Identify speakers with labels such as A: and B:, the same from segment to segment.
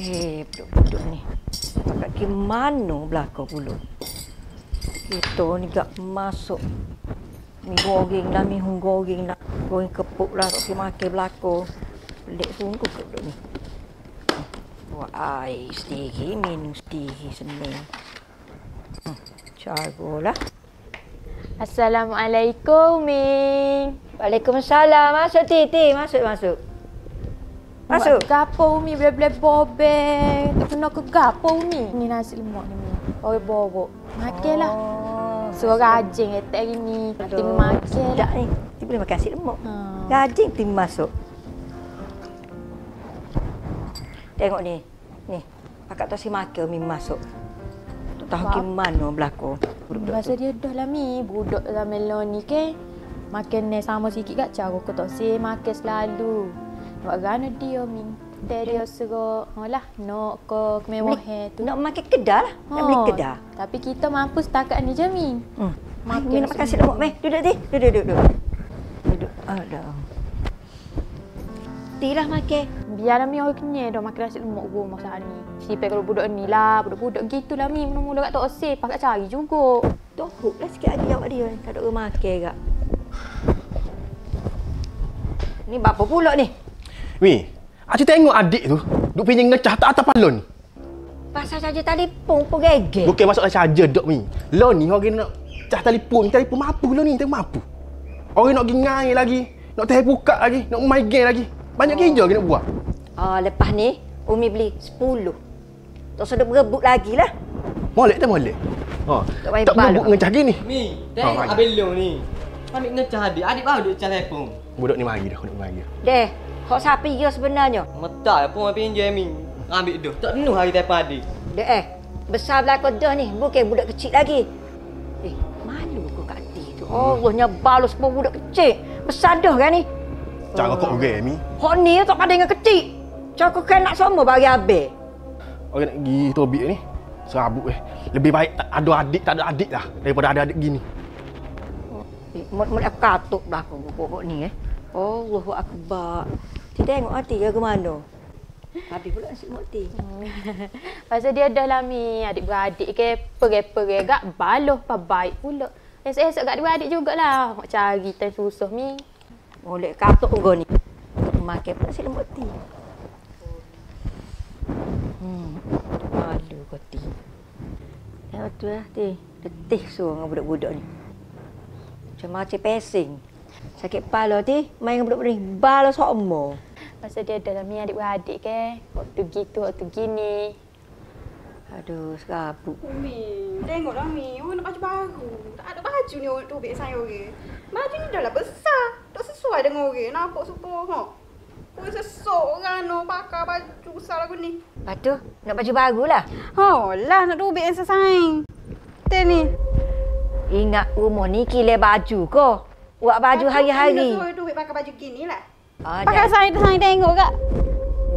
A: Duduk ni. Pakat ke mana belakang pula? Kita ni gak masuk. Mi goreng lah, mi hung goreng lah. Goreng kepuk lah, tak makan belakang. Pelik sungguh ke duduk ni. Buat air sendiri, minum sendiri senang. Caralah.
B: Assalamualaikum, Ming.
A: Waalaikumsalam. Masuk, Titi. Masuk. Masuk.
B: Gapo, Umi? Boleh bobek. Tak kena ke gapo, Umi? Ni nasi lemak ni, Umi. Oh, bobok. Makanlah. Suruh rajin etek hari ni. Nanti Umi makan.
A: Sedap ni. Dia boleh makan nasi lemak. Rajin Tim masuk. Tengok ni. Ni. Pakak tak si makan Umi masuk. Tak tahu ke mana belakang.
B: Rasa dia dah lah, Mi. Budak zaman ni ke. Makan ni sama sikit kat cara aku tak si makan selalu. Buat gana dia, Mi. Dia suruh, lah, nak ke kemewahan tu.
A: Nak makan kedah lah. Nak beli kedah.
B: Tapi kita mampu setakat ni je, Mi.
A: Mi nak makan nasi lemak, Mi. Duduk, Ti. Duduk. Alah. Ti lah makan.
B: Biarlah Mi orang kenyang dah makan nasi lemak rumah saat ni. Sipek kalau budak ni lah, budak-budak gitulah Mi. Mula-mula kat tak oseh, pakat cari juga.
A: Tohuk lah sikit lagi awak dia. Tak ada orang makan kak. Ni bapa pula ni?
C: Mi, Acik tengok adik tu duk pinjam ngecah tak atas palon.
A: Pasal saja telefon pun gegek.
C: Bukan masalah saja dok Mi. Lon ni orang nak cah telefon mampu lon ni, tengok mampu. Orang nak pergi ngai lagi, nak teh buka lagi, nak main game lagi. Banyak kerja kita nak buat.
A: Lepas ni Umi beli 10. Tak usah berebut lagi lah.
C: Molek. Tak berebut ngecah gini.
D: Mi, tengok habis Long ni. Ambil ngecah adik. Adik baru duk telefon.
C: Budak ni mari dah,
A: Deh, kau siapa dia sebenarnya?
D: Metak pun pinjam Mi. Ambil dah. Tak penuh hari telefon adik.
A: Deh, besar belakang dah ni. Bukan budak kecil lagi. Malu kau kat hati tu. Allahnya balos semua budak kecil. Besar dah kan ni?
C: Cara kau orang Mi.
A: Hak ni tak pada dengan kecil. Cara kau nak semua bagi habis.
C: Orang nak pergi tobik ni. Serabut Lebih baik ada adik tak ada adik lah daripada ada adik gini.
A: Mula katuk belakang pokok ni Allahu Akbar. Ti tengok hati ke mana? Habis pula nasi mati.
B: Pasal dia dah lah, Mi. Adik-beradik ke pergi-pergi gak baloh pa baik pula. Esok-esok gak adik-beradik jugalah. Nak cari time susah, Mi.
A: Molek katuk kau ni. Makan pula nasi mati. Malu kau Ti. Tengok tu lah Ti. Letih suruh dengan budak-budak ni. Macam pesing. Sakit kepala Ti. Main dengan budak-budak ni. Bala semua.
B: Pasal dia dah lah, Mi, adik-beradik ke. Waktu gitu, waktu gini.
A: Aduh, serabut.
E: Mi, tengoklah Mi. Orang nak baju baru. Tak ada baju ni orang tubik saya orang. Baju ni dah lah besar. Tak sesuai dengan orang. Nampak super. Orang seseorang no pakai baju besar lagu ni.
A: Lepas tu, nak baju baru lah.
E: Lah nak tubik yang sesaing. Tengok ni.
A: Ingat rumah ni kilai baju kau. Buat baju hari-hari.
E: Suruh tubik pakai baju gini lah.
A: dah.
E: Pakai saing tengok kak.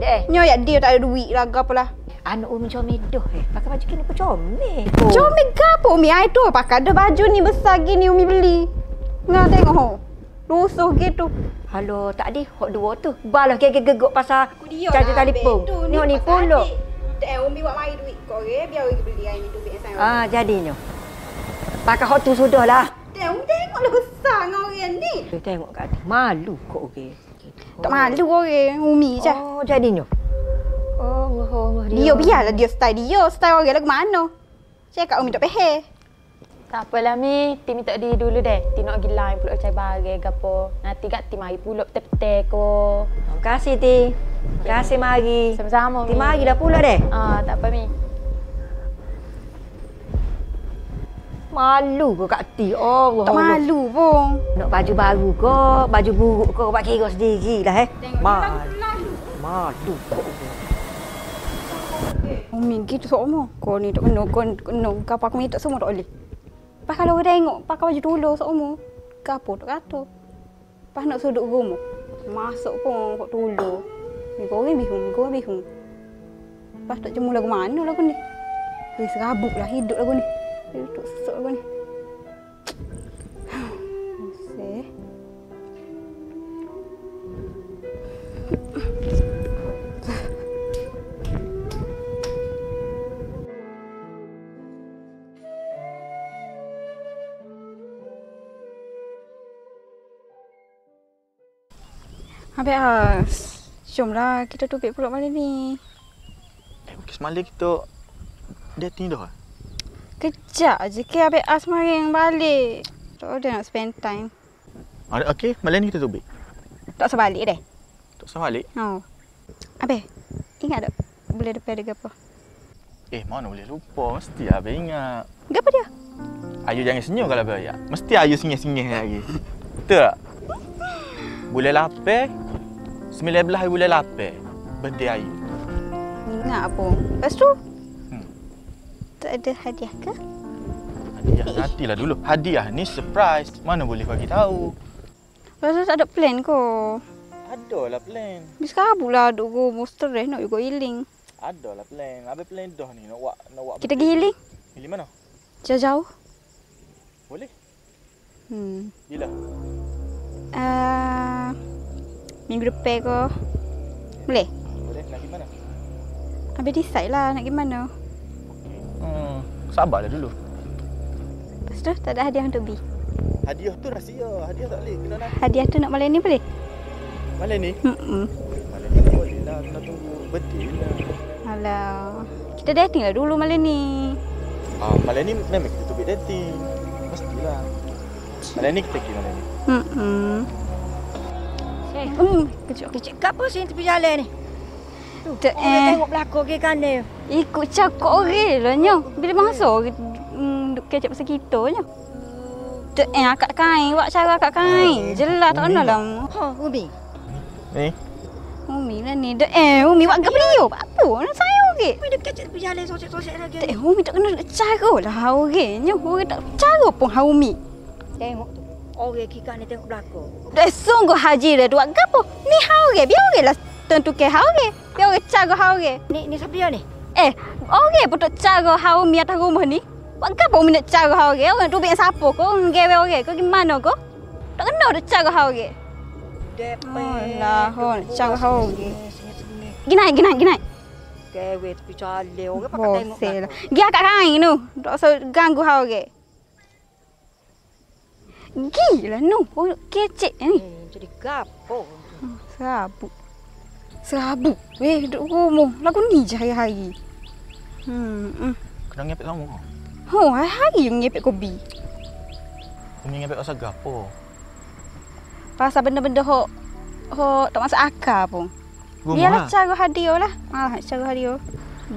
A: Deh.
E: Nyoyak dia tak ada duit lah ke apalah.
A: Anak Umi comel dah Pakai baju gini pun comel.
E: Comel ke apa Umi? I tu pakai dah baju ni besar gini Umi beli. Ngah tengok rusuh gitu.
A: Halo, tak ada hok dua tu. Balah gegek pasal caja telefon. Ni ni pula.
E: Umi buat mai duit kau biar orang beli air ni tubik yang saya.
A: Jadinya. Pakai hok tu sudahlah.
E: Tengoklah besar dengan orang ni.
A: Tengok kat dia. Malu kok orang.
E: Tak malu orang Umi je.
A: Jadinya. Allah.
E: Dia biarlah dia style dia. Style orang lagu mana. Cakap Umi tak peheh.
B: Tak apalah, Mi. Ti minta diri dulu deh. Ti nak pergi line pula cari barang ke apa. Nanti kat Ti mari pula petek-petek ko.
A: Terima kasih, Ti. Terima kasih mari.
B: Sama-sama, Mi.
A: Ti mari dah pula deh.
B: Tak apa, Mi.
A: Malu kau kat Ti. Allah.
E: Tak malu pun.
A: Nak baju baru ke, baju buruk ke, buat kira sendirilah Malu kau.
E: Umi gitu semua. Kau ni tak kena. Kapal aku minta semua tak boleh. Lepas kalau orang tengok pakai baju dulu semua. Kapal tak kata. Lepas nak sudut rumah. Masuk pun kau dulu. Ni kau orang bihung. Lepas tak cuma lagu mana lagu ni. Serabut lah hidup lagu ni. Hidup sesak lagu ni. Masih. Habis jomlah kita tubik pulak malam ni.
F: Semalam kita dating dah.
E: Kejap je ke habis maring balik. Tak ada nak spend time.
F: Okey, malam ni kita tubik.
E: Tak sebalik deh.
F: Tak usah balik.
E: Oh. Habis ingat tak boleh depan ada apa?
F: Mana boleh lupa. Mesti Abang ingat.
E: Apa dia?
F: Ayu jangan senyum kalau Abang ayat. Mesti Ayu singih-singih lagi. Betul tak? Bulan 8, 19 hari bulan 8. Birthday Ayu.
E: Ingat apa? Lepas tu? Tak ada hadiah ke?
F: Hadiah nantilah dulu. Hadiah ni surprise. Mana boleh bagi tahu.
E: Lepas tu tak ada plan ko.
F: Adalah plan.
E: Habis kabut lah duk go stres nak go healing.
F: Adalah plan. Abang plan dah ni nak buat.
E: Kita pergi healing?
F: Healing mana?
E: Jauh-jauh.
F: Boleh.
E: Hmm.
F: Bila?
E: Minggu depan ke? Boleh?
F: Boleh. Nak pergi mana?
E: Habis decide lah nak pergi mana.
F: Sabarlah dulu.
E: Lepas tu tak ada hadiah untuk B.
F: Hadiah tu rahsia. Hadiah tak boleh. Kena nanti.
E: Hadiah tu nak malam ni boleh?
F: Malam ni?
E: Hmm.
F: Malam ni tak boleh lah. Kena tunggu birthday lah.
E: Alah. Kita dating lah dulu malam ni.
F: Malam ni memang kita tubik dating. Mestilah. Malam ni kita pergi malam ni.
A: Kecik kat apa sini tepi jalan ni?
E: Tak
A: Tengok belakang ke kanan.
E: ikut cakap orang lah nyo. Bila masuk duk kecap pasal kita nyo. Tak akak kain, buat cara akak kain. Jelas tak kenal lah.
A: Umi.
F: Ni?
E: Umi lah ni. Umi buat apa dia? Apa nak saya okey?
A: Umi dekat tepi jalan sosek-sosek lagi.
E: Tak Umi tak kena cara lah orang nyo. Orang tak cara pun Umi.
A: Tengok tu. Orang kika ni tengok belakang.
E: Dah sungguh haji dah buat gapo? Ni orang, biar orang lah tentu ke orang. Biar orang cara orang.
A: Ni siapa dia ni?
E: Orang pun tak cara Umi atas rumah ni. Buat gapo Umi nak cara orang? Orang tu biar siapa ko? Orang gawe orang ko gimana ko? Tak kena dah cara orang. Alah, nak cara orang. Ginai.
A: Gawe tepi jalan. Orang pakai tengok
E: Bosel lah. Gi akak kain tu. Tak usah ganggu orang. Gila nu. Kecek ni.
A: Jadi gapo?
E: Serabut. Duduk rumah. Lagu ni je hari-hari.
F: Kena ngepek kamu.
E: Hari-hari ngepek kopi.
F: Umi ngepek pasal gapo?
E: Pasal benda-benda hok tak masuk akal pun. Biarlah cara hadiah lah. Cara hadiah.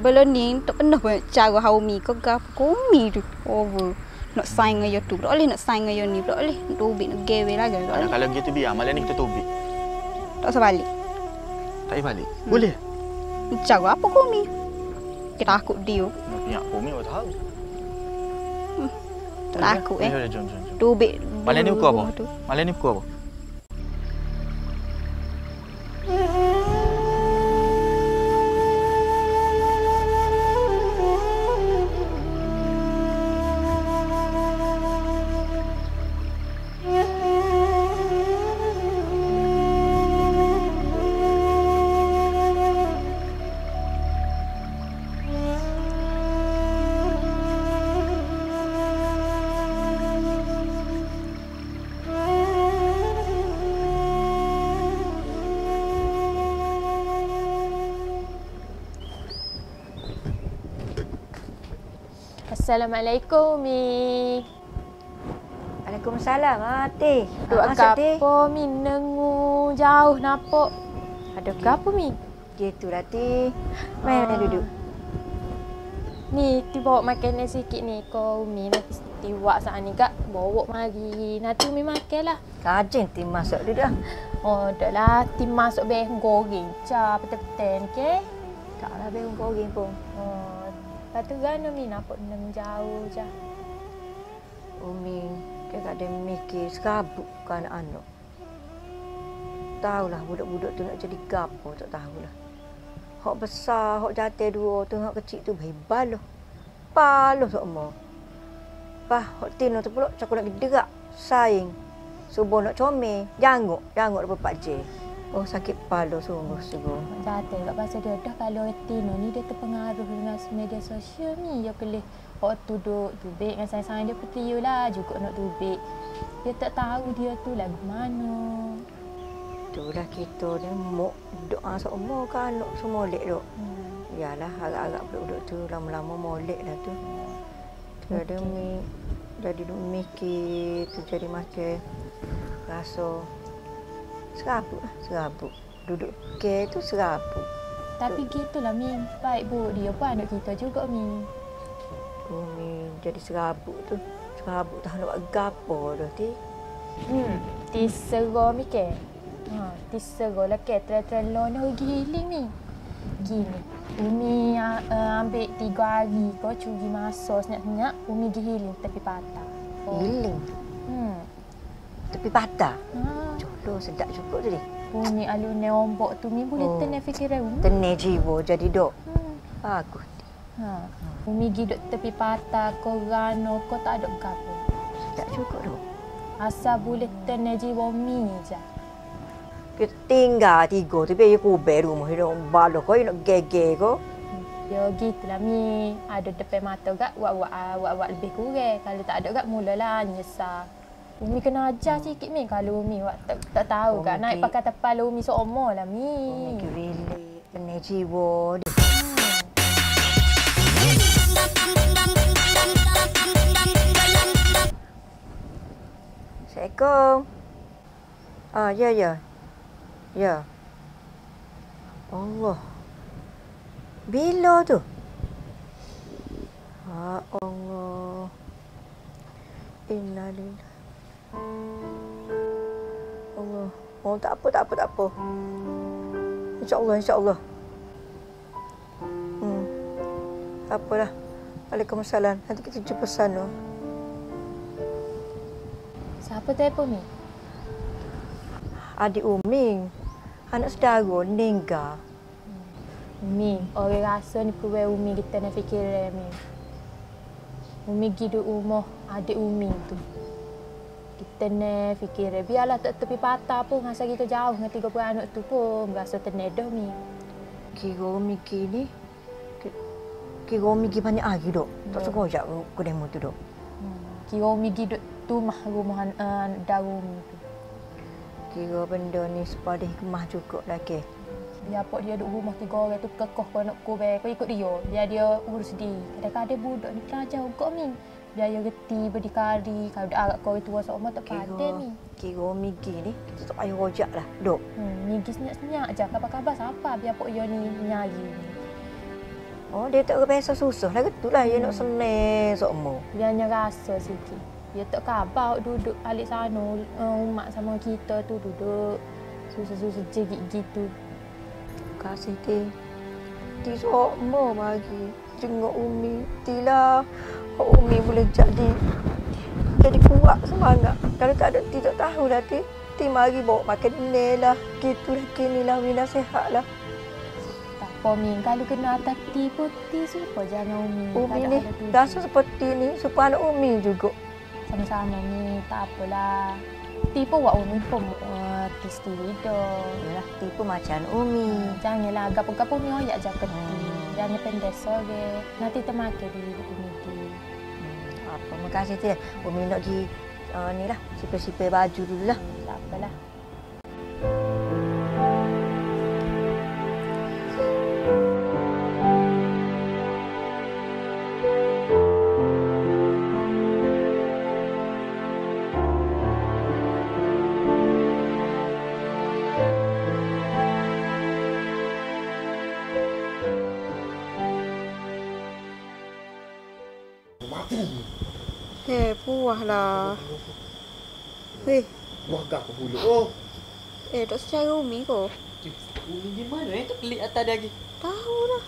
E: Belum ni tak pernah pun cara Umi ke gapo. Umi tu over. Nak sign dengan you tu. Tak boleh nak sign dengan you ni. Tak boleh. Nak tubik, nak gawe lagi.
F: Kalau gitu biar. Malam ni kita tubik.
E: Tak usah balik.
F: Tak payah balik? Boleh?
E: Cara apa kau Umi? Kita takut dia.
F: Ya, Umi tak tahu.
E: Tak takut
F: Jom.
E: Tubik.
F: Malam ni pukul apa? Malam ni pukul apa?
B: Assalamualaikum, Mi.
A: Waalaikumsalam. Teh.
B: Duk gapo, Mi? Nengu jauh nampak. Ada gapo, Mi?
A: Gitulah Teh. Mana duduk?
B: Ni, ti bawa makanan sikit ni. Kau, Mi, nanti tiwak saat ni kak. Bawa mari. Nanti Mi makan lah.
A: Kajin Teh masuk duduk.
B: Dah lah. Ti masuk beheng goreng. Petai-petai ni, ke?
A: Tak lah behung goreng pun.
B: Lepas tu kan Umi nampak neng jauh je.
A: Umi, dia tak ada mikir sekabut ke anak-anak. Tahulah budak-budak tu nak jadi gapo, tak tahulah. Hak besar, hak jatuh dua tu, hak kecil tu berbaloh. Paloh semua. Hak tino tu pula cakap nak gerak, saing. Subuh nak comel, janguk dapat 4 je. Oh sakit paloh sungguh-sungguh.
B: Jatuh kat pasal dia dah kalau Tino ni dia terpengaruh dengan media sosial ni. Dia boleh tu duduk tubik dengan sayang-sayang dia petiu lah juga nak tubik. Dia tak tahu dia tu lagu mana.
A: Itulah kita ni mok doa semua kan anak semua molek duk. Yalah harap-harap budak-budak tu lama-lama molek lah tu. Ada mi jadi duk mikir tu jadi makan rasa serabut. Duduk ke tu serabut.
B: Tapi gitulah Min. Baik buruk dia pun anak kita juga Min.
A: Umi jadi serabut tu. Serabut tak nak buat gapo dah ti.
B: Ti serah mi ke. Ti serah lah ke tren-tren lo ni pergi healing ni. Gini. Umi ambil 3 hari kau curi masa senyap-senyap. Umi pergi healing tepi patah.
A: Healing. Tepi patah. Jolo sedap cukup tu ni.
B: Umi alun ombok tu Mi boleh tenang fikiran Umi.
A: Tenang jiwa jadi dok. Bagus.
B: Umi pergi duk tepi patah kau rano kau tak ada apa.
A: Sedap cukup dok.
B: Asal boleh tenang jiwa Umi je.
A: Kita tinggal 3 tapi dia kubur rumah dia balok kau nak gege kau.
B: Ya gitulah Mi. Ada depan mata gak buat lebih kurang. Kalau tak ada gak mulalah nyesal. Umi kena ajar sikit Mi kalau Umi tak tahu gak naik pakai tepal Umi seumur lah Mi.
A: Umi relate tenang jiwa dia. Assalamualaikum. Ya. Allah. Bila tu? Allah. Innalillahi. Allah. Oh tak apa. InsyaAllah. Tak apalah. Waalaikumsalam. Nanti kita jumpa sana.
B: Siapa telefon Mi?
A: Adik Umi. Anak saudara meninggal.
B: Mi, orang rasa ni perwai Umi kita nak fikir Mi. Umi pergi duduk rumah adik Umi tu. Kita nak fikir biarlah tak tepi patah pun asal kita jauh dengan 3 anak tu pun berasa tenang dah Mi.
A: Kira Umi ni kira Umi pergi banyak hari dok. Tak suka ajak kedemu tu dok.
B: Kira Umi pergi duduk rumah daru Umi tu.
A: Kira benda ni sepada hikmah cukup lah ke.
B: Biar apa dia duduk rumah 3 orang tu kekoh kau nak kubur kau ikut dia. Biar dia urus sendiri. Kadang-kadang budak ni pelajar kau Mi. Biar dia reti berdikari. Kalau dah agak kau tua seumur tak padan ni.
A: Kira Migi ni kita tak payah rojak lah dok.
B: Migi senyap-senyap je. Khabar-khabar siapa biar pok dia ni nyari.
A: Oh dia tak biasa susah lah ketulah dia nak senang seumur.
B: Biar dia rasa sikit. Dia tak khabar duduk alik sana umat sama kita tu duduk susah-susah jegit gitu.
A: Kasih ti seumur bagi jenguk Umi. Tilah Umi boleh jadi kuat semangat. Kalau tak ada ti tak tahulah ti. Ti mari bawa makan ni lah. Gitulah kinilah Umi nasihat lah.
B: Tak apa Mi. Kalau kena atas ti pun ti supaya jangan Umi.
A: Umi ni rasa seperti ni supaya anak Umi juga.
B: Sama-sama Mi. Tak apalah. Ti pun buat Umi pun ti sendiri dah.
A: Yalah ti pun macam Umi.
B: Janganlah gapo-gapo Mi oyak je ke ti. Jangan pendek sore. Nanti termakan di Umi ti.
A: Apa makasih ti. Umi nak pergi ni lah sipir-sipir baju dulu lah.
B: Tak apalah.
E: Puah lah. Weh,
C: Buah gak aku pula. Oh.
E: tak secara Umi kau.
D: Umi gimana tu pelik atas dia lagi.
E: Tahu lah.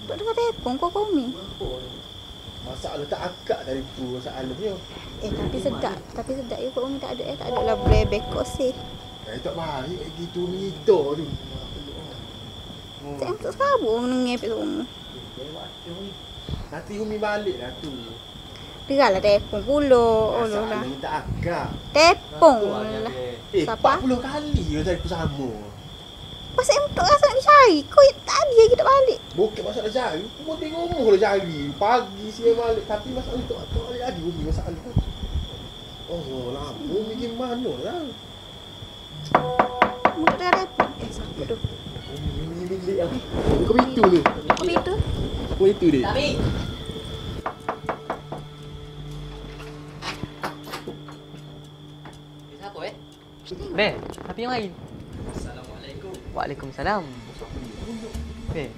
E: Tak dengar telefon kau Umi.
C: Masalah tak akak dari tu masalah dia.
E: Tapi sedap. Ya kau Umi tak ada. Tak ada lah bebek sih.
C: Tak mari kayak gitu ni tu.
E: Saya tak sabar mengepek Umi.
C: Nanti Umi balik lah tu.
E: Dengarlah telefon pula.
C: Masalah ni tak akak.
E: Telefon lah. Siapa?
C: 40 kali je telefon sama.
E: Pasal em tak rasa nak cari. Kau tadi lagi tak balik.
C: Bukan masalah cari. Kau tengok rumah lah cari. Pagi siang balik. Tapi masalah ni tak balik lagi Umi masalah tu. Oh lama Umi gimana lah.
E: Mu tak ada apa. Siapa tu?
C: Kau itu ni.
E: Apa itu?
C: Kau itu dia.
D: Tapi. Siapa Be, tapi yang lain. Assalamualaikum. Waalaikumsalam. Be.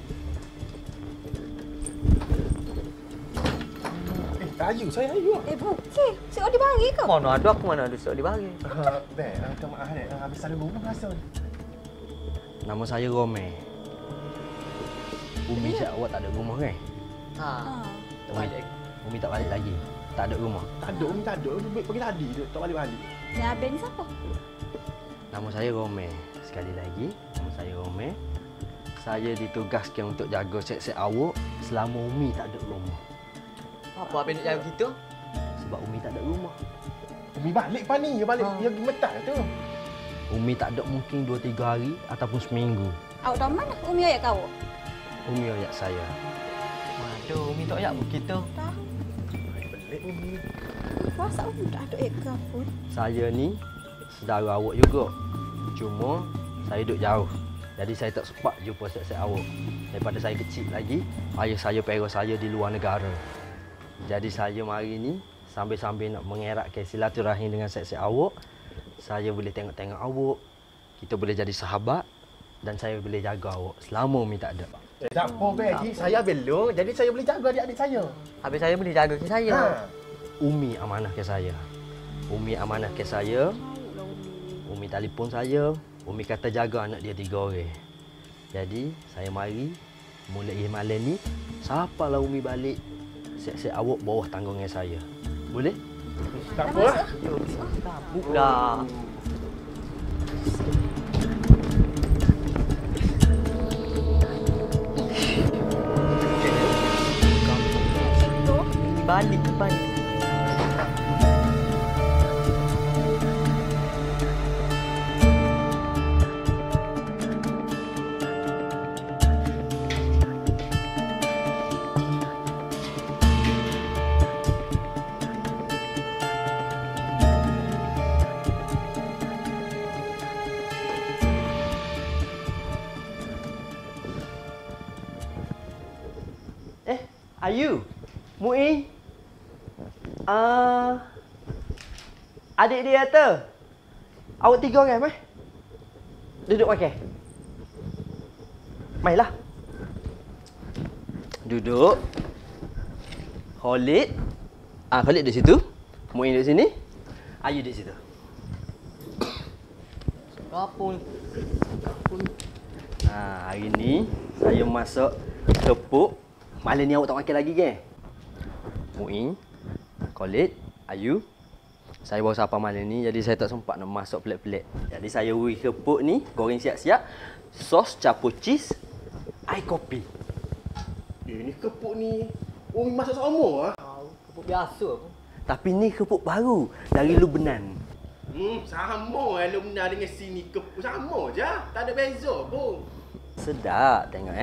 C: Ayu, saya Ayu.
E: Bukan. Si Odi bagi kau.
D: Mana ada aku mana ada sok dibagi.
C: Minta maaf habis ada rumah rasa.
G: Nama saya Rome. Umi cak awak tak ada rumah kan?
D: Ha.
G: Umi tak balik lagi. Tak ada rumah.
C: Tak ada, Umi tak ada. Umi pergi tadi, tak balik-balik.
E: Ni abang ni siapa?
G: Nama saya Rome. Sekali lagi, nama saya Rome. Saya ditugaskan untuk jaga set-set awak selama Umi tak ada rumah.
D: Apa abang nak jaga gitu?
G: Sebab Umi tak ada rumah.
C: Umi balik pa ni, dia balik dia pergi metah tu.
G: Umi tak ada mungkin 2-3 hari ataupun seminggu.
E: Awak tahu mana Umi ayat kau?
G: Umi ayat saya.
D: Waduh, Umi tak ayak begitu.
C: Pelik Umi.
E: Puasa Umi tak ada ayat kau pun.
G: Saya ni saudara awak juga. Cuma saya duduk jauh. Jadi saya tak sempat jumpa set-set awak. Daripada saya kecil lagi, ayah saya parents saya di luar negara. Jadi saya mari ni sambil-sambil nak mengeratkan silaturahim dengan set-set awak. Saya boleh tengok-tengok awak. Kita boleh jadi sahabat dan saya boleh jaga awak selama Umi tak ada.
C: Tak apa, Be. Saya belum, jadi saya boleh jaga adik-adik saya.
D: Habis saya boleh jaga ke saya.
G: Umi amanah ke saya. Umi amanah ke saya. Umi telefon saya. Umi kata jaga anak dia 3 orang. Jadi saya mari mulai malam ni siapalah Umi balik, set-set awak bawah tanggungan saya. Boleh?
C: Tak apa lah.
D: Tabuk dah. Balik.
G: Ayu, Mu'i, adik dia kata, awak 3 orang, mai. Duduk makan. Mailah. Duduk. Khalid. Khalid di situ. Mu'i di sini. Ayu di situ.
D: Kapun.
G: Hari ni saya masak kepuk. Malam ni awak tak makan lagi ke? Mu'i, Khalid, Ayu. Saya baru sapa malam ni, jadi saya tak sempat nak masak pelik-pelik. Jadi saya uri kepuk ni, goreng siap-siap. Sos campur cheese, air kopi.
C: Ni kepuk ni, Umi masak sama ah.
D: Kepuk biasa pun.
G: Tapi ni kepuk baru dari Lubnan.
C: Sama lah Lumna dengan sini kepuk sama je. Tak ada beza pun.
G: Sedap tengok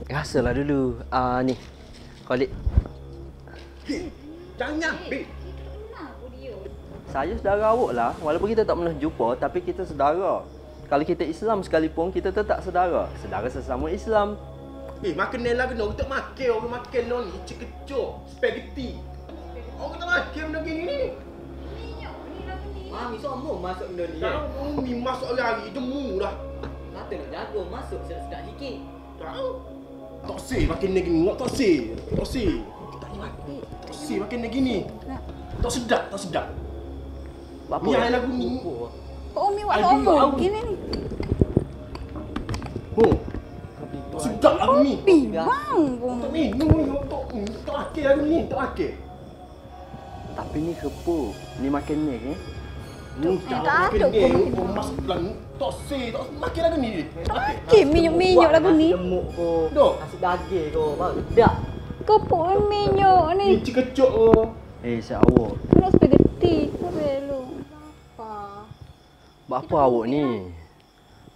G: Rasalah dulu. Ni. Khalid.
C: Jangan ambil.
G: Saya saudara awak lah. Walaupun kita tak pernah jumpa, tapi kita saudara. Kalau kita Islam sekalipun, kita tetap saudara. Saudara sesama Islam.
C: Makan ni lah kena. Kita makan. Orang makan lo ni. Cekecok. Spaghetti. Orang tak makan benda gini ni.
D: Mami sama masuk benda ni.
C: Umi masuk hari jemu dah.
D: Kata nak jaga masuk sedap-sedap sikit.
C: Tahu. Tak sih makan ni gini. Tak sih. Tak sih. Tak sih makan ni gini. Tak sedap. Tak sedap.
G: Apa?
C: Ni air lagu ni.
E: Kok Umi buat ngomong gini ni?
C: Tak sedap lagu ni.
E: Bang,
C: Tak minum ni. Tak makan lagu ni. Tak makan.
G: Tapi ni kepuk. Ni makan ni kan?
E: tak ada pun.
C: Masuk dalam tak sih. Tak makan lagu ni.
E: Okey, minyak lagu ni.
D: Lemuk ko.
C: Dok.
D: Nasi daging ko. Bang, dak.
E: Kepuk minyak
C: Ni
E: ni.
C: cekecok oh.
G: Siap awak.
E: Nak spaghetti. Belum. Apa?
G: Buat apa awak ni?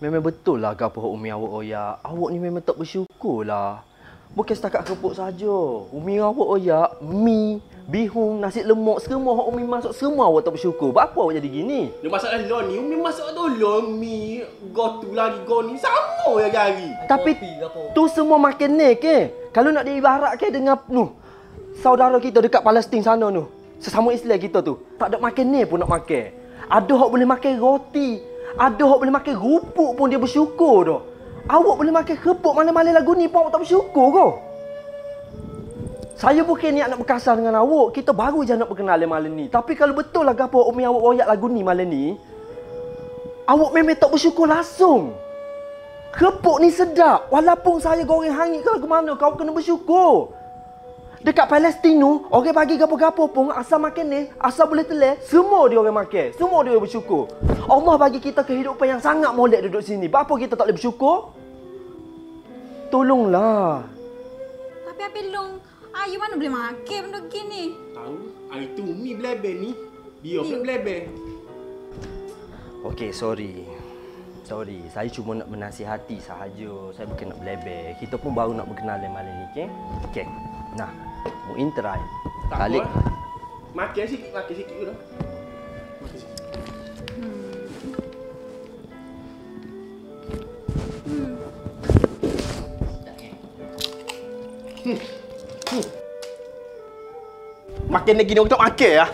G: Memang betul lah apa Umi awak oyak. Awak ni memang tak bersyukur lah. Bukan setakat kepuk saja. Umi awak oyak mi, bihun, nasi lemak, semua hak Umi masak semua awak tak bersyukur. Apa awak jadi gini?
C: Dia masak lon ni, Umi masak tolong mi. Gotu lagi go ni sama ya hari.
G: Tapi tu semua makan ni ke? Kalau nak diibaratkan dengan saudara kita dekat Palestin sana tu, sesama Islam kita tu, tak ada makan ni pun nak makan. Ada hak boleh makan roti, ada hak boleh makan rupuk pun dia bersyukur dah. Awak boleh makan kerupuk malam-malam lagu ni pun awak tak bersyukur ke? Saya bukan niat nak berkasar dengan awak. Kita baru je nak berkenalan malam ni. Tapi kalau betul lah gapo Umi awak royak lagu ni malam ni, awak memang tak bersyukur langsung. Kerupuk ni sedap. Walaupun saya goreng hangit ke lagu mana, kau kena bersyukur. Dekat Palestin tu, orang bagi gapo-gapo pun, asal makan ni, asal boleh telan, semua dia orang makan. Semua dia orang bersyukur. Allah bagi kita kehidupan yang sangat molek duduk sini. Apa kita tak boleh bersyukur? Tolonglah.
E: Tapi apa long? Ayu mana boleh makan benda gini?
C: Tahu, hari tu Umi belebel ni. Dia pun belebel.
G: Okey, sorry. Saya cuma nak menasihati sahaja. Saya bukan nak belebel. Kita pun baru nak berkenalan malam ni, okey? Okey. Nah, Muin try. Kalik.
C: Makan sikit dulu. Makan sikit. Makan lagi dia orang tak makan ah.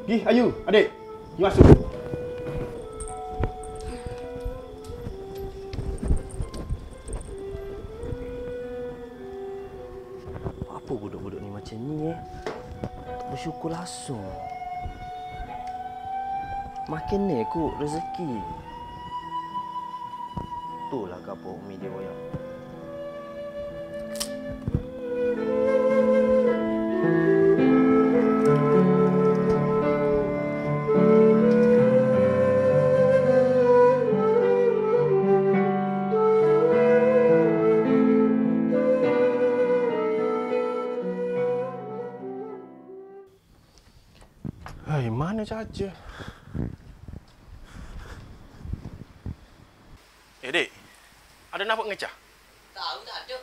C: Pergi, Ayu, adik. You masuk.
G: Apa budak-budak ni macam ni tak bersyukur langsung. Makan ni kot rezeki. Itulah gapo Umi dia royak.
C: Hai, mana caca? Dek. Ada nampak ngecah?
H: Tahu tak ada.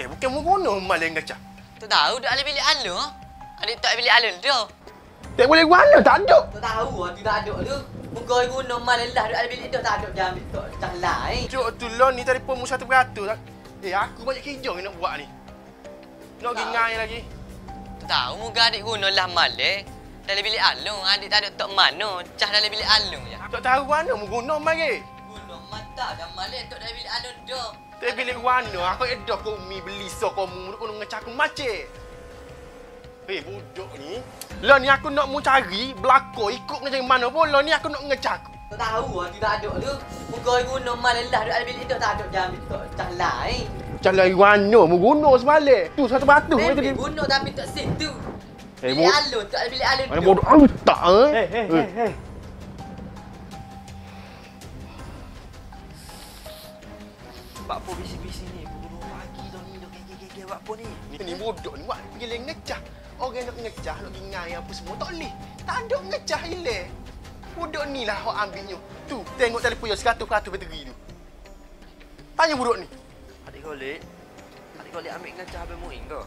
C: Bukan mu guna mal yang ngecah.
H: Tak tahu dak ada bilik alun. Adik tak bilik alun tu.
C: Tak boleh guna, tak ada.
H: Tak tahu tidak ada tu. Muka guna mal lah dak ada bilik tu tak ada jam tu tak lain.
C: Cuk tu lon ni tadi pun mu 1%. Aku banyak kerja nak buat ni. Nak pergi ngai lagi.
H: Tak tahu muka adik guna lah mal dalam bilik alun. Adik tak ada tok mana. Cah dalam bilik alun je.
C: Tak tahu mana mu guna mal ke?
H: Guna mata dah mal tok dalam bilik alun tu.
C: Tak bilik warna, aku edah kau mi beli so kau mu kau ngecah aku macam. Budak ni. Lah ni aku nak mu cari belako ikut macam mana pun. Lah ni aku nak ngecah aku.
H: Tak tahu tidak ada tu. Muka guna mal lah dalam bilik tu tak ada jam tu tak lain.
C: Calai warna mu guna semalam. Tu 1%
H: tadi. Guna tapi tak situ. Bilik alun tak ada bilik alun.
C: Mana bodoh tak
G: Hey. Pak po bisi-bisi ni, pukul 2 pagi dah ni dok gege buat apa ni?
C: Ni bodoh ni buat pergi leng ngecah. Orang nak ngecah, nak pergi ngai apa semua tak boleh. Tak ada ngecah hilang. Bodoh ni lah hok ambilnya. Tu, tengok telefon dia 100% bateri tu. Tanya bodoh ni.
G: Adik kau lek ambil ngecah habis muing ke?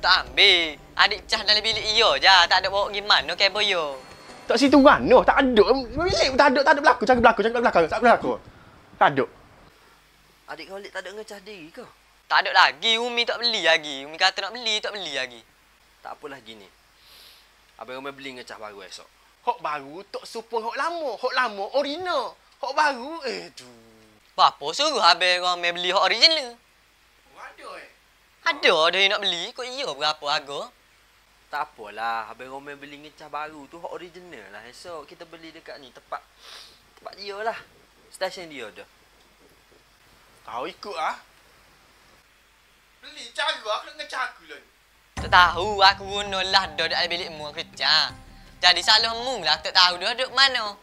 H: Tak ambil. Adik cah dalam bilik iyo je. Tak ada bawa gimana kabel yo.
C: Tak situ kan? No, tak ada. Bilik tak ada berlaku. Cakap belakang. Tak berlaku. Tak ada.
G: Adik kau lek tak ada ngecah diri ke?
H: Tak ada lagi. Umi tak beli lagi. Umi kata nak beli, tak beli lagi.
G: Tak apalah gini. Abang Umi beli ngecah baru esok.
C: Hok baru tak supong hok lama. Hok lama original. Hok baru tu.
H: Apa suruh abang Umi beli hok original? Ada dah nak beli. Kau iya berapa harga?
G: Tak apalah. Abang Umi beli ngecah baru tu hok original lah. Esok kita beli dekat ni tempat dia lah. Stesen dia dah.
C: Tahu ikut ah. Beli cara aku nak ngecah aku lah.
H: Tak tahu aku guna lah dah dalam bilikmu aku cah. Jadi salah mu lah tak tahu dah duduk mana.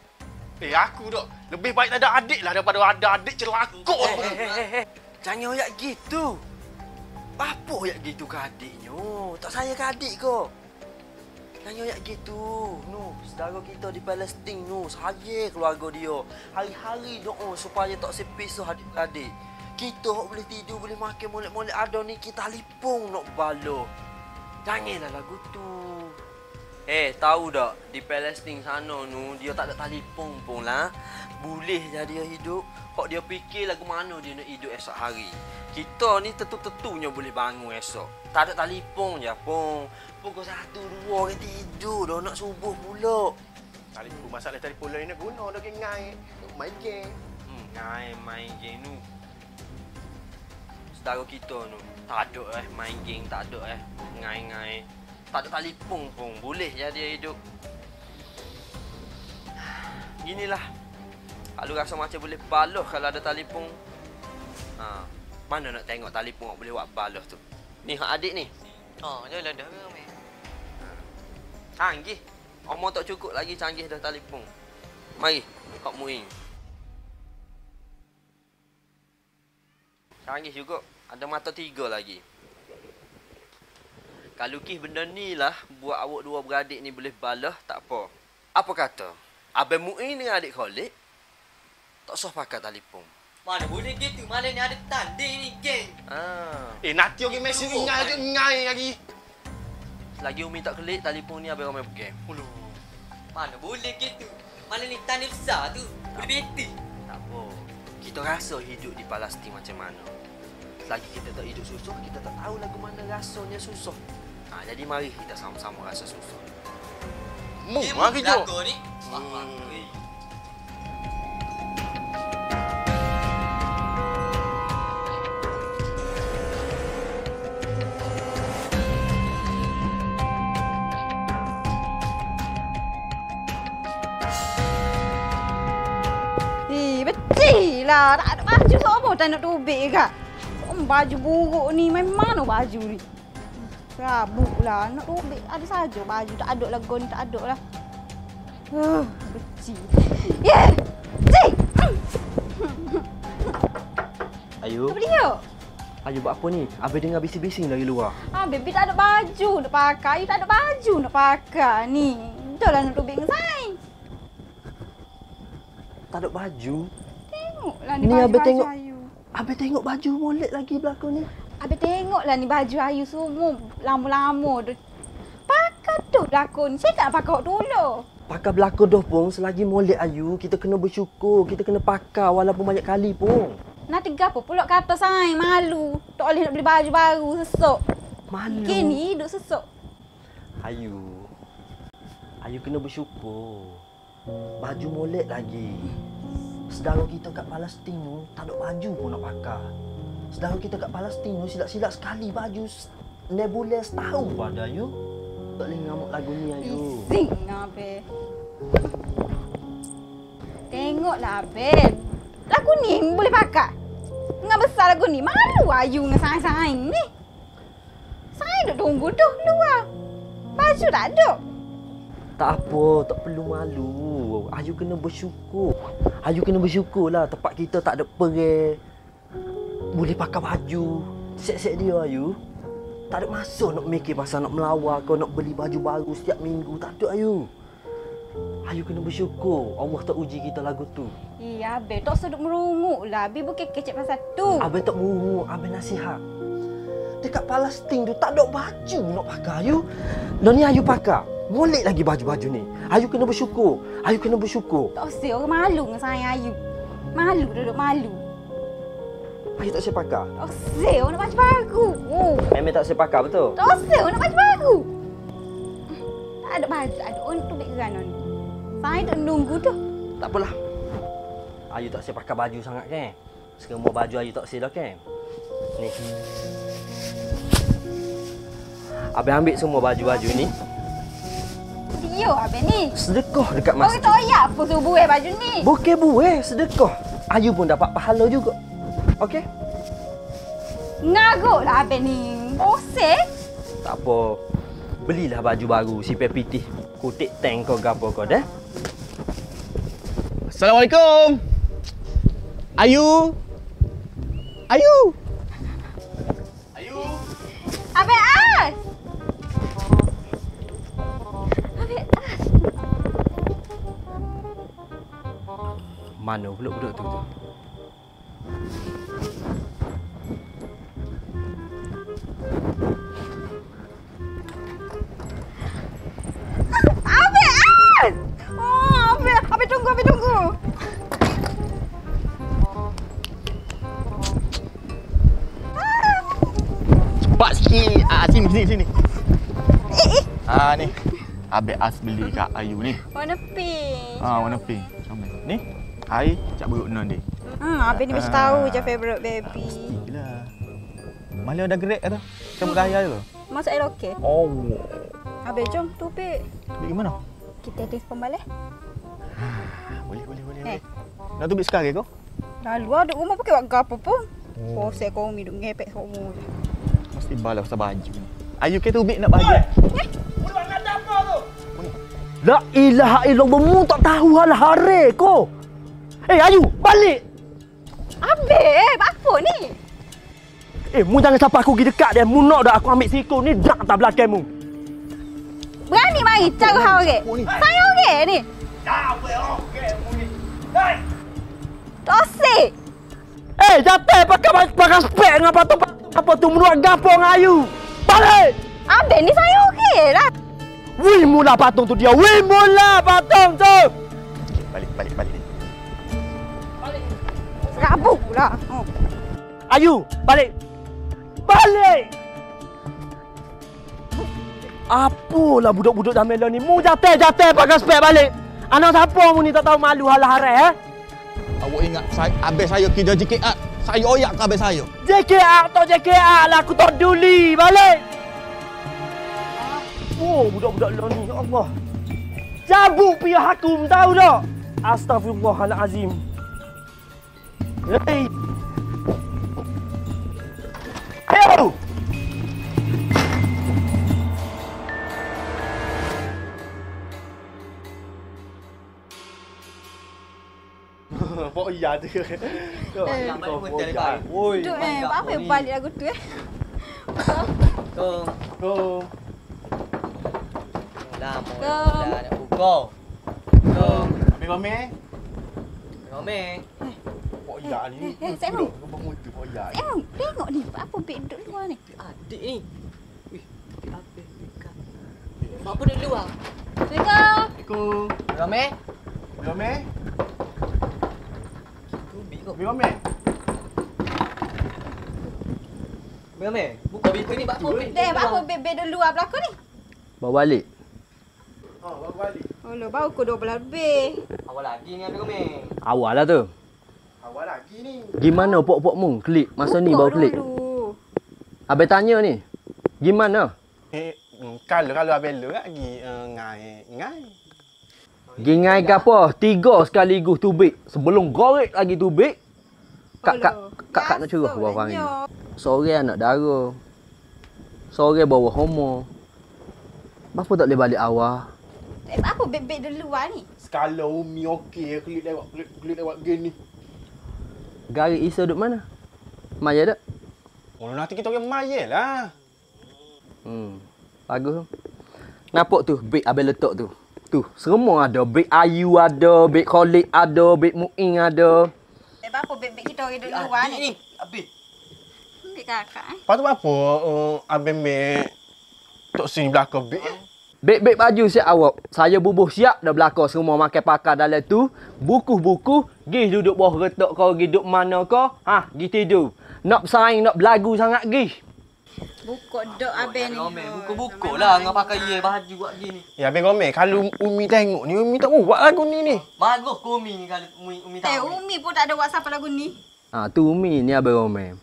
C: Aku dok lebih baik tak ada adik lah daripada ada adik celakuk.
G: Jangan oyak gitu. Apa oyak gitu ke adiknya? Tak saya ke adik kau. Jangan oyak gitu. No, saudara kita di Palestin no, saya keluarga dia. Hari-hari doa supaya tak sepisah adik-adik. Kita boleh tidur, boleh makan molek-molek ada ni kita lipung nak balo. Janganlah lagu tu. Tahu tak? Di Palestin sana tu, dia tak ada telefon pun lah. Boleh je dia hidup. Kok dia fikir lagu mana dia nak hidup esok hari. Kita ni tentu-tentunya boleh bangun esok. Tak ada telefon je pun. Pukul 1, 2 orang tidur dah nak subuh pula.
C: Telefon, masalah telefon lain nak guna dah ngai. Main game.
G: Main game tu. Saudara kita tu, tak ada main game, tak ada ngai. Tak ada telefon pun, boleh je dia hidup. Ginilah. Kalau rasa macam boleh baloh kalau ada telefon. Mana nak tengok telefon boleh buat baloh tu. Ni hak adik ni.
H: Jalan dah ke kami?
G: Canggih. Omong tak cukup lagi canggih dah telefon. Mari, hak muing. Canggih juga. Ada mata 3 lagi. Kalau kih benda ni lah buat awak dua beradik ni boleh balah, tak apa. Apa kata? Abang Muin dengan adik Khalid tak usah pakai telefon.
H: Mana boleh gitu? Malam ni ada tanding ni, geng.
C: Nanti orang mesej ngai lagi.
G: Selagi Umi tak kelik, telefon ni abang ramai pergi.
H: Mana boleh gitu? Malam ni tanding besar tu. Boleh beti.
G: Tak apa. Kita rasa hidup di Palestin macam mana. Selagi kita tak hidup susah, kita tak tahu lagu mana rasanya susah. Jadi mari kita sama-sama rasa susah.
C: Mari jom.
H: Ni.
E: Betul lah. Tak ada baju semua tak nak tubik ke? Baju buruk ni main mana baju ni? Rabuk lah. Nak tubik ada saja baju. Tak ada lah gon, tak ada lah. Beci. Yeah! Cik!
G: Ayu.
E: Apa dia?
G: Ayu buat apa ni? Abang dengar bising-bising dari luar.
E: Baby tak ada baju nak pakai. Ayu tak ada baju nak pakai ni. Dah lah nak tubik dengan saya.
G: Tak ada baju?
E: Tengoklah ni
G: Ni
E: baju
G: Abang tengok.
E: Ayu.
G: Abang tengok baju molek lagi belakang ni.
E: Abang tengoklah ni baju Ayu semua lama-lama dah. Pakai tu belakang ni. Saya tak pakai dulu.
G: Pakai belakang dah pun selagi molek Ayu, kita kena bersyukur. Kita kena pakai walaupun banyak kali pun.
E: Nanti gapo pula kata saya malu. Tak boleh nak beli baju baru sesok.
G: Malu.
E: Kini hidup sesok.
G: Ayu kena bersyukur. Baju molek lagi. Saudara kita kat Palestin tu tak ada baju pun nak pakai. Saudara kita kat Palestin tu silap-silap sekali baju nebulan setahun pada Ayu. Tak boleh ngamuk lagu ni Ayu.
E: Bising Abang. Tengoklah Abang. Lagu ni boleh pakai. Dengan besar lagu ni. Malu Ayu dengan saing-saing ni. Saya duk tunggu dah luar. Baju tak ada.
G: Tak apa, tak perlu malu. Ayu kena bersyukur. Ayu kena bersyukurlah tempat kita tak ada perih. Boleh pakai baju. Set-set dia Ayu. Tak ada masa nak mikir pasal nak melawar kau nak beli baju baru setiap minggu. Tak ada Ayu. Ayu kena bersyukur. Allah tak uji kita lagu tu.
E: Iya, Abang tak seduk merunguk lah. Abang bukan kecek pasal tu.
G: Abang tak merunguk. Abang nasihat. Dekat Palestin tu tak ada baju nak pakai Ayu. Dan ni Ayu pakai. Molek lagi baju-baju ni. Ayu kena bersyukur. Ayu kena bersyukur.
E: Tak usah orang malu dengan saya Ayu. Malu duduk malu.
G: Ayu tak usah pakai.
E: Tak usah orang nak baju baru.
G: Memang tak usah pakai betul?
E: Tak usah orang nak baju baru. Tak ada baju. Ada orang tu baik kerana ni. Saya tak nunggu tu.
G: Tak apalah. Ayu tak usah pakai baju sangat kan? Semua baju Ayu tak usah dah kan? Ni. Abang ambil semua baju-baju ni.
E: Dia Abang ni.
G: Sedekah dekat masjid.
E: Orang tak payah apa suruh buih baju ni.
G: Bukan buih, sedekah. Ayu pun dapat pahala juga. Okey?
E: Ngaruklah Abang ni. Bosan.
G: Tak apa. Belilah baju baru si Pepitih. Kutik tank kau gapo kau dah.
F: Assalamualaikum. Ayu. Ayu. Ayu.
E: Abang As. Abang As.
G: Mana pula budak tu?
E: Abang tunggu.
F: Cepat sikit. Sini. Ni. Abang As beli kat Ayu ni.
E: Warna pink.
F: Warna pink. Ni. Air cak beruk non dia.
E: Abang ni mesti tahu je favourite baby.
F: Pastilah. Malah dah gerak tu. Sambut raya tu.
E: Masak air okey.
F: Oh.
E: Abang jom tubik.
F: Tubik gimana?
E: Kita telefon balik.
F: Boleh. Nak tubik sekarang kau?
E: Lalu ada rumah pakai buat gapo pun. Oh, saya kau mi duk ngepek semua je.
F: Mesti balas pasal baju ni. Ayu ke tubik nak baju.
C: Budak nak apa tu?
G: La ilaha illallah, mu tak tahu hal hari ko. Ayu, balik.
E: Abang, apa ni?
G: Mu jangan sampai aku pergi dekat dia. Mu nak dah aku ambil siko ni dak tak belakang mu.
E: Berani mari cara hau okey. Saya okey ni. Tosik.
G: Jatuh pakai spek dengan apa tu menurut gapo dengan Ayu. Balik.
E: Abang ni saya okey lah.
G: Wih mula patung tu dia. Wih mula patung tu.
F: Balik.
E: Rabuk lah.
G: Ayu, balik. Apalah budak-budak Damela ni. Mu jatuh pakai spek balik. Anak siapa mu ni tak tahu malu hal hari
F: Awak ingat abang saya kerja JKR. Saya oyak ke abang saya?
G: JKR lah, aku tak peduli. Balik. Budak-budak lo ni, ya Allah. Cabut pihak hakum, tahu tak? Astaghfirullahalazim. Hei. Ayo.
F: Oh iya tu.
D: Woi.
E: Duk apa yang balik lagu tu
D: Kong. Lama
E: Kong.
D: dah nak pukul. Kong.
F: Ambil
D: Ngomel.
F: Oh iya ni.
E: Saya
F: Bangun tu oh iya.
E: Tengok ni, apa beg duduk luar ni?
D: Adik ni. Wih, apa dekat. Apa duduk luar?
E: Assalamualaikum.
D: Ngomel.
F: Ngomel.
D: Ngomel. Buka pintu ni buat apa?
E: Apa beg duduk luar belakang ni?
G: Bawa balik.
F: Baru balik.
E: Alah, baru ke 12 lebih.
D: Awal lagi ni ambil Ngomel.
G: Awal lah tu.
F: Awal lagi ni.
G: Gimana pok-pok mu klik masa ni baru klik?
E: Dulu.
G: Abang tanya ni. Gimana?
F: Kalau abang lu lagi ngai.
G: Gingai ke apa? 3 sekaligus tubik. Sebelum gorek lagi tubik. Kak nak curah bawah ni. Seorang anak dara. Seorang bawa homo. Kenapa tak boleh balik awal?
E: Apa beg duduk luar ni?
F: Skala Umi okey klik lewat gini.
G: Garis Isa duduk mana? Maya tak?
F: Oh nanti kita orang maya lah.
G: Bagus. Nampak tu beg abang letak tu. Tu, semua ada. Beg Ayu ada, beg Khalid ada, beg Mu'in ada.
E: Apa beg kita orang duduk luar ni?
D: Habis.
E: Beg kakak
F: Lepas tu apa abang mek tok sini belakang beg.
G: Beg baju siap awak. Saya bubuh siap dah belakang semua makan pakar dalam tu. Buku-buku, gi duduk bawah retak kau, gi duduk mana kau. Gi tidur. Nak bersaing, nak belagu sangat gi.
E: Buku dok abang ni.
D: Ngomel, buku-buku lah dengan pakai ye baju buat gini.
F: Ya abang Ngomel, kalau Umi tengok ni Umi tak buat lagu ni.
D: Bagus ke Umi ni kalau Umi tahu.
E: Umi pun tak ada WhatsApp lagu ni.
G: Tu Umi ni Abang Romel.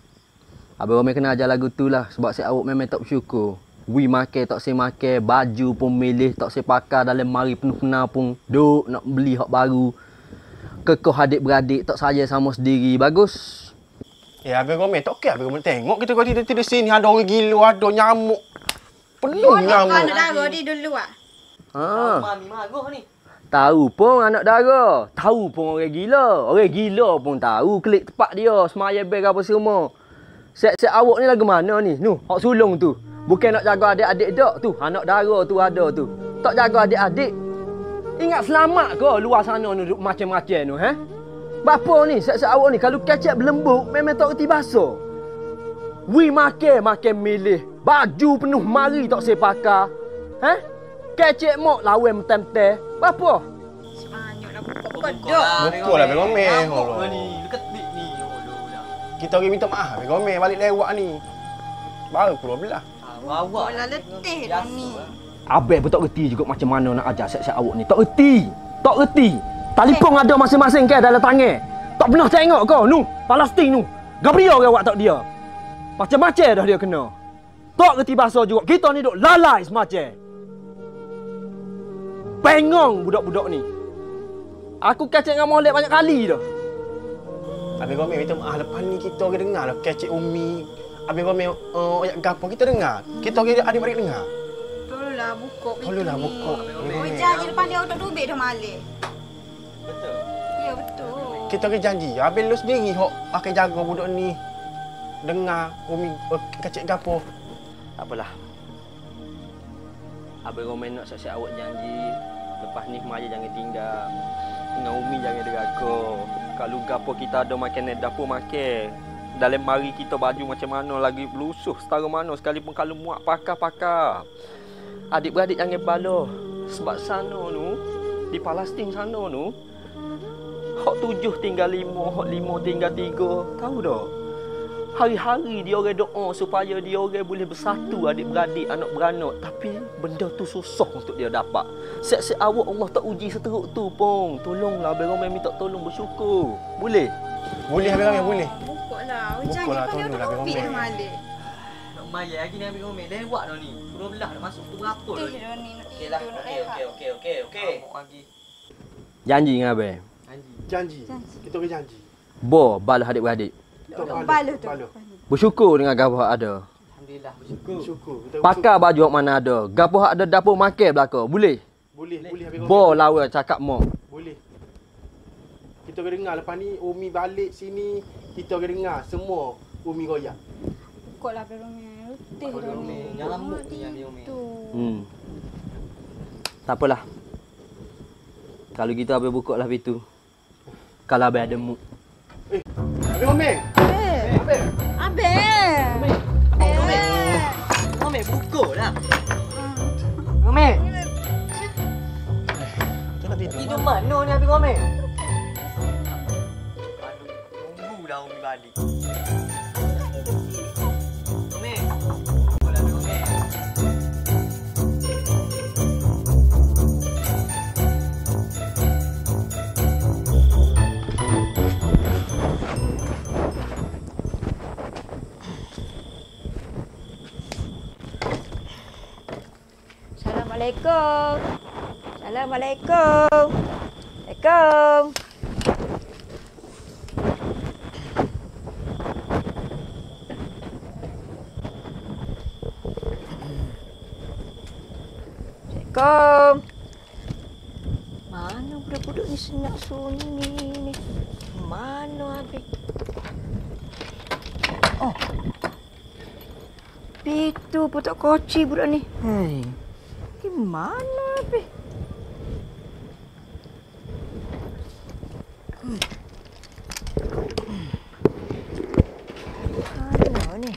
G: Abang Romel kena ajar lagu tu lah. Sebab si awak memang tak bersyukur. We makan tak saya makan, baju pun milih tak saya pakai, dalam mari penuh-penuh pun duk nak beli hak baru. Kekoh adik-beradik tak saya sama sendiri. Bagus.
F: Ya abang Ngomel tak okey abang Ngomel tengok kita kalau tidur sini ada orang gila, ada nyamuk. Penuh nyamuk.
E: Anak dara di dulu ah.
D: Mami bagus ni.
G: Tahu pun anak dara. Tahu pun orang gila. Orang gila pun tahu klik tepat dia. Semaya beg apa semua. Set-set awak ni lagu mana ni? Nu, hak sulung tu. Bukan nak jaga adik-adik dak tu. Anak dara tu ada tu. Tak jaga adik-adik. Ingat selamat ke luar sana ni duduk macam-macam tu, Bapa ni, set-set awak ni kalau kecek berlembut memang tak reti bahasa. We makan milih. Baju penuh mari tak saya pakai. Kecek mok lawan tem-tem. Bapa?
E: Sebanyak dah buka
C: Pukul lah Abang Omeh.
F: Ngamuk ni. Lu ketik ni.
C: Kita orang minta maaf Abang Omeh balik lewat ni. Baru pukul 12.
F: Awak
E: Lah letih dah ni.
G: Abang pun tak reti juga macam mana nak ajar siap-siap awak ni. Tak reti. Tak reti. Telefon ada masing-masing ke dalam tangan. Tak pernah tengok kau nu. Palestin nu. Gabriel ke awak tak dia. Macam-macam dah dia kena. Tak reti bahasa juga. Kita ni duk lalai semacam. Pengong budak-budak ni. Aku kacik dengan molek banyak kali dah.
C: Abang Omeh minta maaf lepas ni kita orang dengar lah kecik Umi. Abang Omeh ayat gapo kita dengar. Kita orang adik-beradik dengar.
E: Tolonglah buka pintu.
C: Tolonglah buka.
E: Oh, janji depan dia tak dubik dah malik.
F: betul.
E: Ya betul.
C: Kita orang janji. Abang lu sendiri hok akan jaga budak ni. Dengar Umi kecik gapo.
G: Tak apalah. Abang Roman nak siap-siap awak janji. Lepas ni Maya jangan tinggal. Dengan Umi jangan deraka. Kalau gapo kita ada makan dapur makan. Dalam mari kita baju macam mana lagi belusuh setara mana sekalipun kalau muak pakar-pakar. Adik-beradik jangan bala. Sebab sana tu di Palestin sana tu hak 7 tinggal 5, hak 5 tinggal 3. Tahu dah. Hari-hari dia orang doa supaya dia orang boleh bersatu adik-beradik, anak beranak. Tapi benda tu susah untuk dia dapat. Siap-siap awak Allah tak uji seteruk tu pun. Tolonglah Abang Roman minta tolong bersyukur. Boleh?
C: Boleh Abang Omeh boleh.
E: Bukalah.
C: Bukalah,
E: Janji depan dia
C: tolonglah,
E: tak
C: Abang
E: dubik
C: Omeh.
E: dah malik.
F: Nak mayat lagi ni ambil Omeh. Lewat dah ni. 12 dah masuk tu berapa dah
E: Letih
F: ni?
E: dah ni. Nak
F: Okeylah.
E: tidur, nak
F: Okey
E: rehat.
F: Ngamuk lagi.
G: Janji dengan Abang.
C: Janji. Kita orang janji.
G: Bo balas adik-beradik.
C: Kita
E: Balas tu.
G: Bersyukur dengan gapo hak ada.
F: Alhamdulillah bersyukur.
C: Syukur.
G: Pakar baju hak mana ada. Gapo hak ada dapur makan belaka. Boleh?
C: Boleh Abang Omeh.
G: Bo lawa cakap mo.
C: Boleh. Kita orang dengar lepas ni Umi balik sini, kita orang dengar semua Umi goyak.
E: Bukalah perongnya. Letih dah ni.
F: Nyamuk ni yang dia Omeh.
G: Tak apalah. Kalau gitu Abang buka lah pintu. Kalau Abang ada mu.
C: Abang Omeh.
E: Abang.
F: Omeh buka dah. Omeh.
C: Kita nak tidur.
F: Tidur mana ni Abang Omeh? Tunggu dah Omeh balik. Omeh. Bola Abang Omeh.
A: Assalamualaikum. Assalamualaikum. Waalaikumsalam. Assalamualaikum. Mana budak-budak ni senak sunyi ni? Mana habis? Oh. Itu pun tak koci budak ni. Hei. Gimana habis? Mana ni?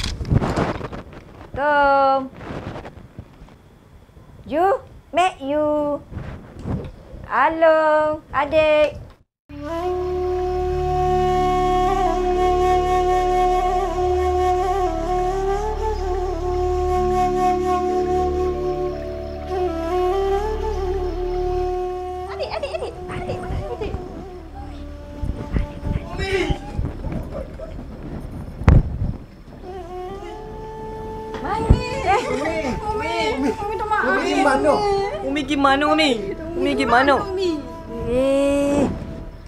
A: Tom. You, make you. Halo, adik.
F: Umi gimana Umi? Umi gimana?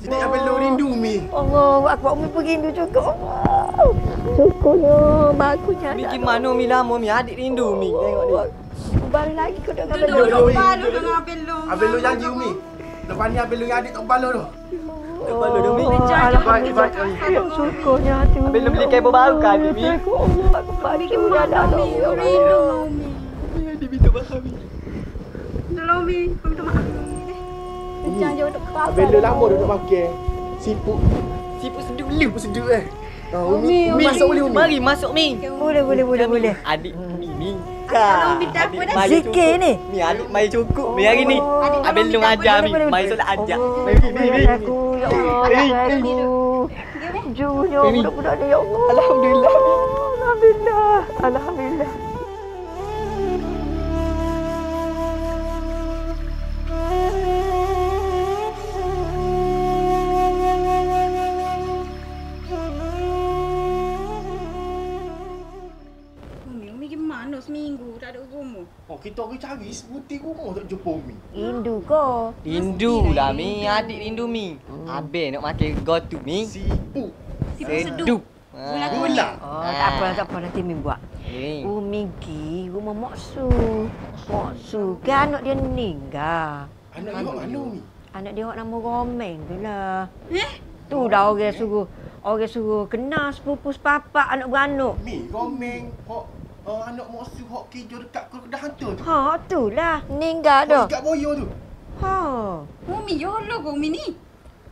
C: Jadi Abang Lu rindu Umi.
A: Allah, Akbar Umi pergi rindu juga. Allah. Syukurnya, bagusnya.
F: Umi gimana Umi lama Umi? Adik rindu Umi. Tengok dia.
A: Baru lagi kau dengan
E: Duduk
A: belum.
E: balu dengan Abang Long.
C: Abang Lu janji Umi. Lepas ni Abang Lu dengan adik tak bala dah.
F: Kepala dia Umi.
A: Alhamdulillah. Syukurnya tu.
F: Abang lu beli kabel baru kan Umi?
A: Allah, aku pagi sudah dah.
E: Rindu Umi.
F: Dia minta maaf Umi.
E: Tolong Umi. Kau minta maaf. Jangan untuk kepala.
C: Abang Lu lama dah nak makan. Siput
F: Siput
C: sedut Umi masuk boleh Umi.
F: Mari masuk Umi.
A: Boleh.
F: Adik Umi ni
H: Bukan.
A: Zikir ni.
H: Mi adik mai cukup mi hari ni. Abang lu ajar mi. Mai solat ajak.
A: Aku, ya Allah, aku. Junya budak-budak ni, ya Allah.
H: Alhamdulillah.
A: Alhamdulillah. Alhamdulillah.
E: Umi pergi mana seminggu tak ada rumah.
C: Oh, kita pergi cari sebuti rumah tak jumpa Umi.
A: Rindu ko.
H: Rindu lah mi. Adik rindu mi. Abang nak makan gotu mi.
C: Sibuk.
H: Sedup.
C: Gula.
A: Oh, tak apa nanti Mi buat. Umi pergi rumah Mak Su. Mak Su kan anak dia meninggal.
C: Anak dia mana Umi?
A: Anak dia nama Romeng tu lah. Tu dah orang suruh kenal sepupu sepapak anak beranak.
C: Mi, Romeng, hok anak Mak Su hok kerja dekat Kedah Hantu tu.
A: Ha, tu lah. Meninggal dah.
C: Dekat Boyo tu.
A: Ha.
E: Umi yolo ke Umi ni?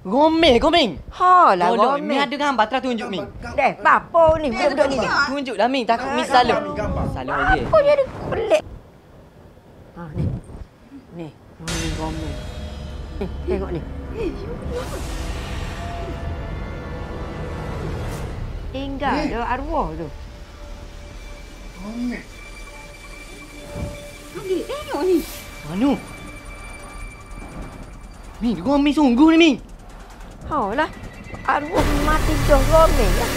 H: Gomeng.
A: Ha lah
H: Mi
A: Romeng.
H: ada gambar terus tunjuk mi.
A: Deh, apa ni budak-budak ni?
H: Tunjuklah mi. Takut mi salah. Salah lagi.
A: Apa jadi pelik? Ha ni. Ni Romeng. Ni, tengok ni. Tinggal dah arwah tu.
C: Romeng.
E: Adik tengok ni.
H: Manu? Mi, Gomeng sungguh ni mi.
A: Ha lah. Arwah mati dah Romeng lah.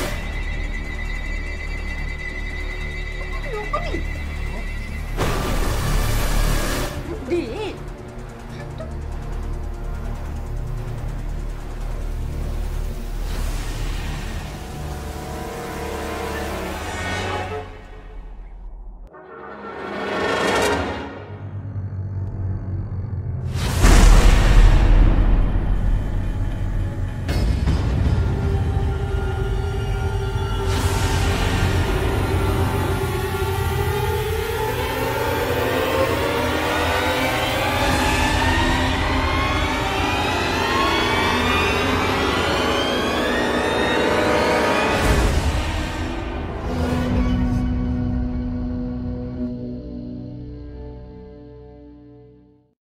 E: Adik.